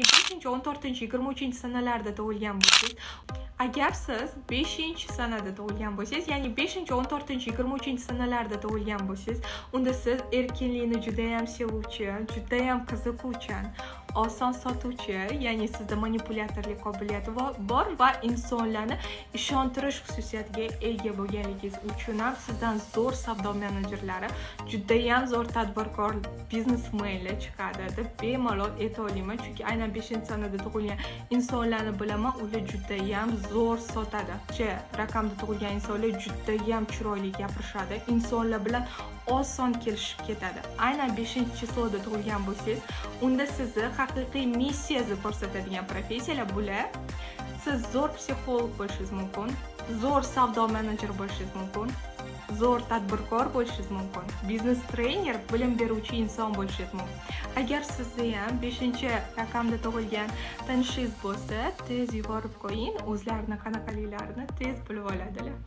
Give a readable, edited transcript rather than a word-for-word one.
5-14-23-sanalarda tug'ilgan bo'lsangiz, agar siz 5-sanada tug'ilgan bo'lsangiz, ya'ni 5-14-23-sanalarda tug'ilgan bo'lsangiz, unda siz erkinlikni juda ham sevuvchi, juda ham qiziquvchi, oson sotuvchi, ya'ni sizda manipulyatorlik qobiliyati bor va insonlarni ishontirish xususiyatiga ega bo'lganligingiz uchun ham sizdan zo'r savdo menejerlari, juda ham zo'r tadbirkor biznesmenlar chiqadi deb bemalol ayta olaman, chunki aynan 5-sanada tug'ilgan insonlarni bilaman, ular juda ham zo'r sotadi. Raqamda tug'ilgan insonlar juda ham chiroyli gapirishadi, insonlar bilan oson kelishib ketadi. Aynan 5-chislda tug'ilgan bo'lsangiz, unda sizni haqiqiy missiyangizni ko'rsatadigan professiyalar bular. Siz zo'r psixolog bo'lishingiz mumkin, zo'r savdo menejer bo'lishingiz mumkin, zo'r tadbirkor bo'lishingiz mumkin, biznes trener, bilim beruvchi inson bo'lishingiz mumkin. Agar sizda ham 5-raqamda tug'ilgan tanishingiz bo'lsa, tez yuborib qo'ying, o'zlarini qanaqaliklarini tez bilib oladilar.